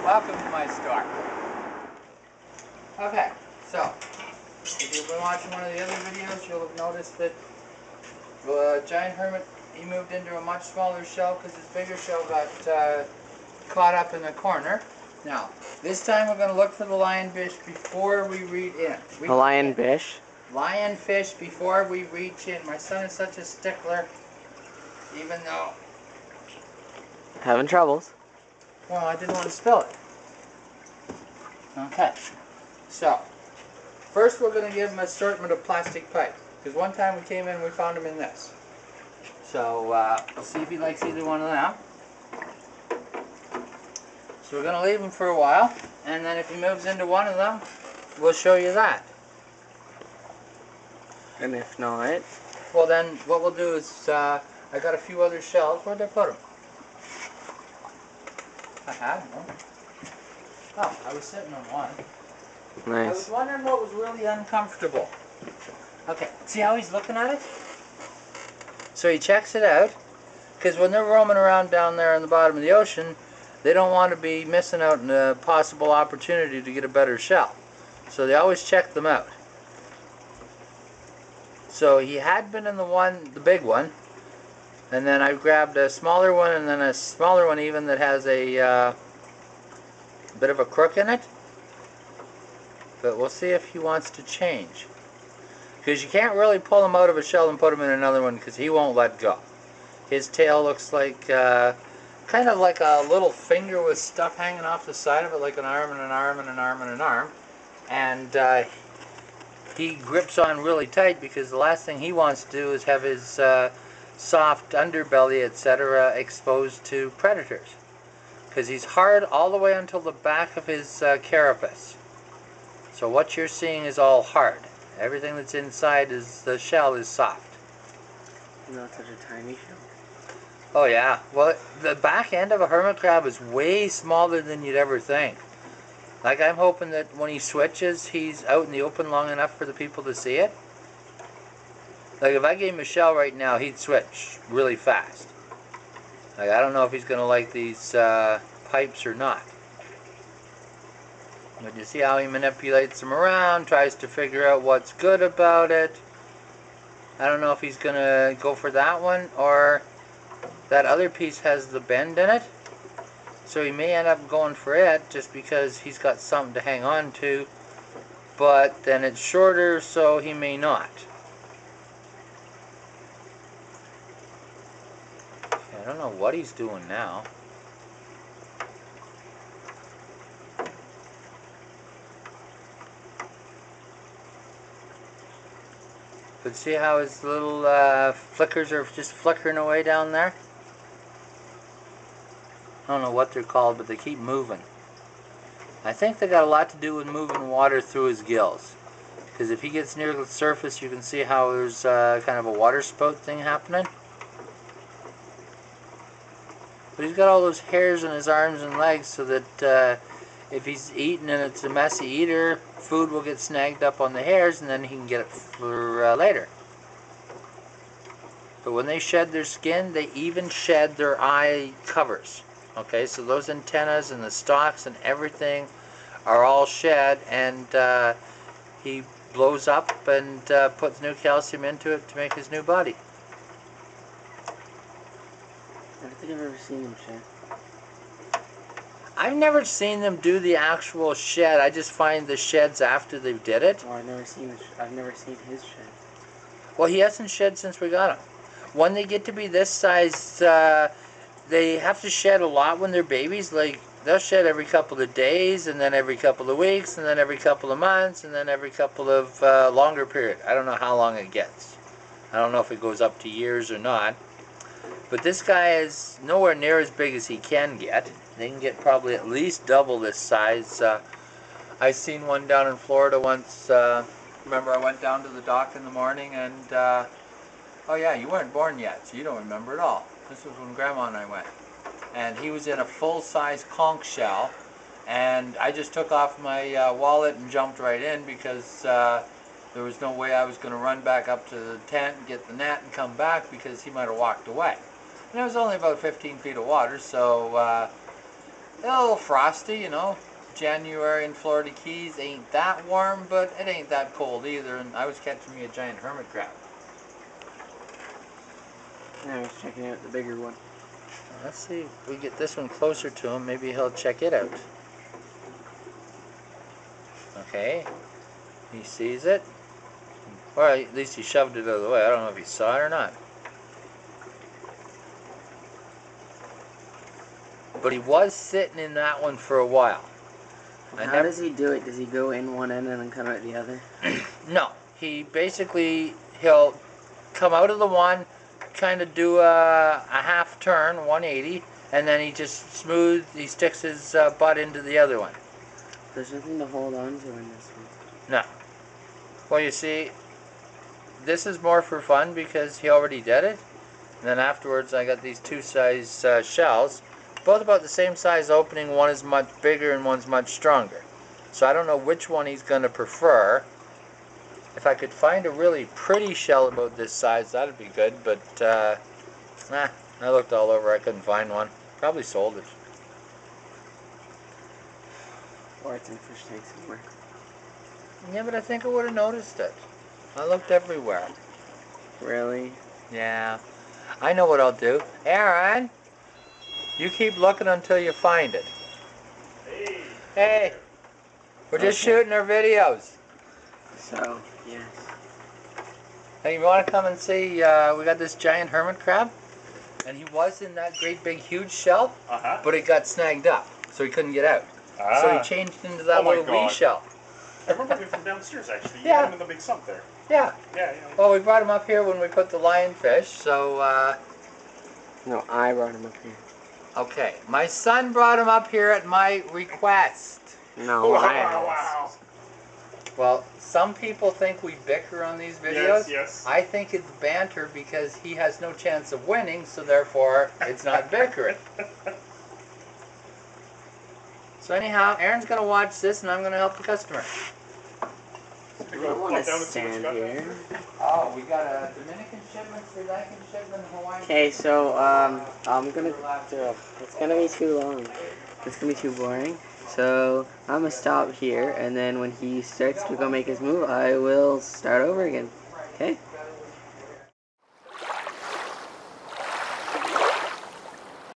Welcome to my store. Okay, so if you've been watching one of the other videos, you'll have noticed that the giant hermit, he moved into a much smaller shell because his bigger shell got caught up in the corner. Now, this time we're going to look for the lionfish before we reach in. The lionfish? Lionfish before we reach in. My son is such a stickler, even though... Having troubles. Well, I didn't want to spill it. Okay, so first we're going to give him an assortment of plastic pipe, because one time we came in and we found him in this. So we'll see if he likes either one of them. So we're going to leave him for a while, and then if he moves into one of them, we'll show you that. And if not? Well then, what we'll do is, I got a few other shells. Where'd I put them? I had them. Oh, I was sitting on one. Nice. I was wondering what was really uncomfortable. Okay, see how he's looking at it? So he checks it out, because when they're roaming around down there in the bottom of the ocean, they don't want to be missing out on a possible opportunity to get a better shell. So they always check them out. So he had been in the big one, and then I grabbed a smaller one, and then a smaller one even that has a bit of a crook in it. But we'll see if he wants to change. Because you can't really pull him out of a shell and put him in another one because he won't let go. His tail looks like, kind of like a little finger with stuff hanging off the side of it, like an arm and an arm and an arm and an arm. And he grips on really tight because the last thing he wants to do is have his soft underbelly, etc., exposed to predators. Because he's hard all the way until the back of his carapace. So what you're seeing is all hard. Everything that's inside the shell is soft. Not such a tiny shell. Oh yeah. Well, the back end of a hermit crab is way smaller than you'd ever think. Like, I'm hoping that when he switches, he's out in the open long enough for the people to see it. Like, if I gave him a shell right now, he'd switch really fast. Like, I don't know if he's going to like these pipes or not. But you see how he manipulates them around, tries to figure out what's good about it. I don't know if he's going to go for that one, or that other piece has the bend in it. So he may end up going for it just because he's got something to hang on to. But then it's shorter, so he may not. Okay, I don't know what he's doing now. But see how his little flickers are just flickering away down there? I don't know what they're called, but they keep moving. I think they got a lot to do with moving water through his gills. Because if he gets near the surface, you can see how there's kind of a water spout thing happening. But he's got all those hairs in his arms and legs so that if he's eating and it's a messy eater, food will get snagged up on the hairs and then he can get it for later. But when they shed their skin, they even shed their eye covers. Okay, so those antennas and the stalks and everything are all shed, and he blows up and puts new calcium into it to make his new body. I don't think I've ever seen him shed. I've never seen them do the actual shed. I just find the sheds after they did it. Oh, I've never seen his shed. Well, he hasn't shed since we got him. When they get to be this size, they have to shed a lot when they're babies. Like, they'll shed every couple of days, and then every couple of weeks, and then every couple of months, and then every couple of longer period. I don't know how long it gets. I don't know if it goes up to years or not. But this guy is nowhere near as big as he can get. They can get probably at least double this size. I seen one down in Florida once. Remember, I went down to the dock in the morning, and oh yeah, you weren't born yet, so you don't remember at all. This was when Grandma and I went. And he was in a full-size conch shell, and I just took off my wallet and jumped right in because there was no way I was going to run back up to the tent and get the net and come back because he might have walked away. And it was only about 15 feet of water, so A little frosty, you know. January in Florida Keys ain't that warm, but it ain't that cold either. And I was catching me a giant hermit crab. I was checking out the bigger one. Let's see if we get this one closer to him. Maybe he'll check it out. Okay. He sees it. Well, at least he shoved it out of the way. I don't know if he saw it or not. But he was sitting in that one for a while. How does he do it? Does he go in one end and then come out the other? No. He basically, he'll come out of the one, kind of do a half turn, 180, and then he just he sticks his butt into the other one. There's nothing to hold on to in this one. No. Well, you see, this is more for fun because he already did it. And then afterwards I got these two size shells. Both about the same size opening. One is much bigger and one's much stronger. So I don't know which one he's going to prefer. If I could find a really pretty shell about this size, that'd be good. But, I looked all over. I couldn't find one. Probably sold it. Or it's in a fish tank somewhere. Yeah, but I think I would have noticed it. I looked everywhere. Really? Yeah. I know what I'll do. Aaron, you keep looking until you find it. Hey. Hey. We're just shooting our videos. So, yes. Hey, you want to come and see? We got this giant hermit crab, and he was in that great big huge shell, but it got snagged up, so he couldn't get out. So he changed into that little wee shell. I remember him from downstairs, actually. You Yeah. had him in the big sump there. Yeah. Yeah. Well, we brought him up here when we put the lionfish, so, No, I brought him up here. okay. My son brought him up here at my request. No, Wow. Well, some people think we bicker on these videos. Yes. I think it's banter because he has no chance of winning, so therefore it's not bickering. So anyhow, Aaron's going to watch this and I'm going to help the customer. I don't want to stand here. Oh, we got a Dominican shipment, Sri Lankan shipment, Hawaiian. Okay, so, I'm gonna it's gonna be too long. It's gonna be too boring. So, I'm gonna stop here, and then when he starts to go make his move, I will start over again. Okay?